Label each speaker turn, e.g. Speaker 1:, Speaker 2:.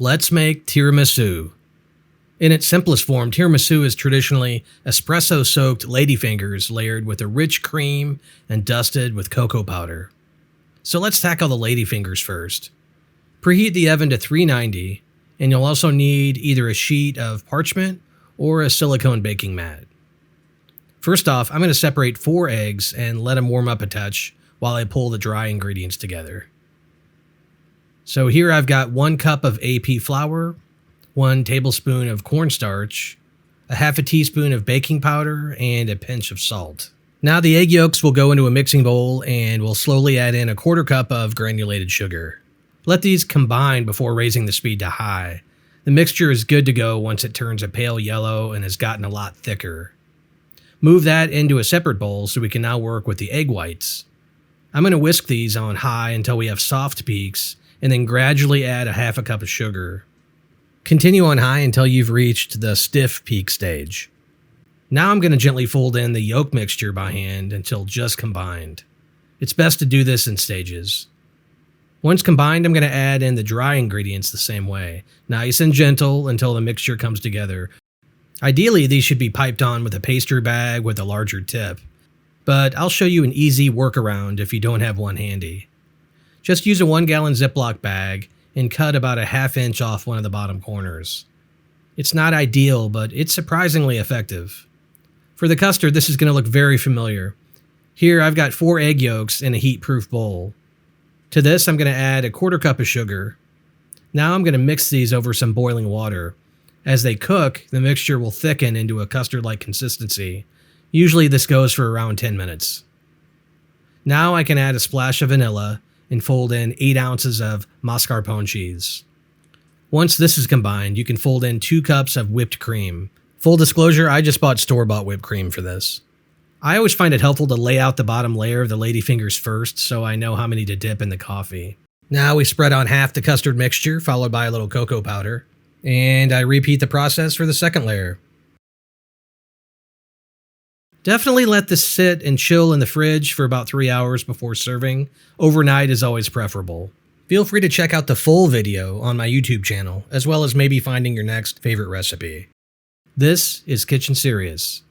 Speaker 1: Let's make tiramisu. In its simplest form, tiramisu is traditionally espresso-soaked ladyfingers layered with a rich cream and dusted with cocoa powder. So let's tackle the ladyfingers first. Preheat the oven to 390, and you'll also need either a sheet of parchment or a silicone baking mat. First off, I'm going to separate 4 eggs and let them warm up a touch while I pull the dry ingredients together. So here I've got 1 cup of AP flour, 1 tablespoon of cornstarch, a half a teaspoon of baking powder, and a pinch of salt. Now the egg yolks will go into a mixing bowl and we'll slowly add in a 1/4 cup of granulated sugar. Let these combine before raising the speed to high. The mixture is good to go once it turns a pale yellow and has gotten a lot thicker. Move that into a separate bowl so we can now work with the egg whites. I'm going to whisk these on high until we have soft peaks and then gradually add a half a cup of sugar. Continue on high until you've reached the stiff peak stage. Now I'm going to gently fold in the yolk mixture by hand until just combined. It's best to do this in stages. Once combined, I'm going to add in the dry ingredients the same way, nice and gentle until the mixture comes together. Ideally, these should be piped on with a pastry bag with a larger tip, but I'll show you an easy workaround if you don't have one handy. Just use a 1-gallon Ziploc bag and cut about a 1/2 inch off one of the bottom corners. It's not ideal, but it's surprisingly effective. For the custard, this is going to look very familiar. Here I've got 4 egg yolks in a heat-proof bowl. To this, I'm going to add a 1/4 cup of sugar. Now I'm going to mix these over some boiling water. As they cook, the mixture will thicken into a custard-like consistency. Usually this goes for around 10 minutes. Now I can add a splash of vanilla and fold in 8 ounces of mascarpone cheese. Once this is combined, you can fold in 2 cups of whipped cream. Full disclosure, I just bought store-bought whipped cream for this. I always find it helpful to lay out the bottom layer of the ladyfingers first so I know how many to dip in the coffee. Now we spread on half the custard mixture, followed by a little cocoa powder, and I repeat the process for the second layer. Definitely let this sit and chill in the fridge for about 3 hours before serving. Overnight is always preferable. Feel free to check out the full video on my YouTube channel, as well as maybe finding your next favorite recipe. This is Kitchen Serious.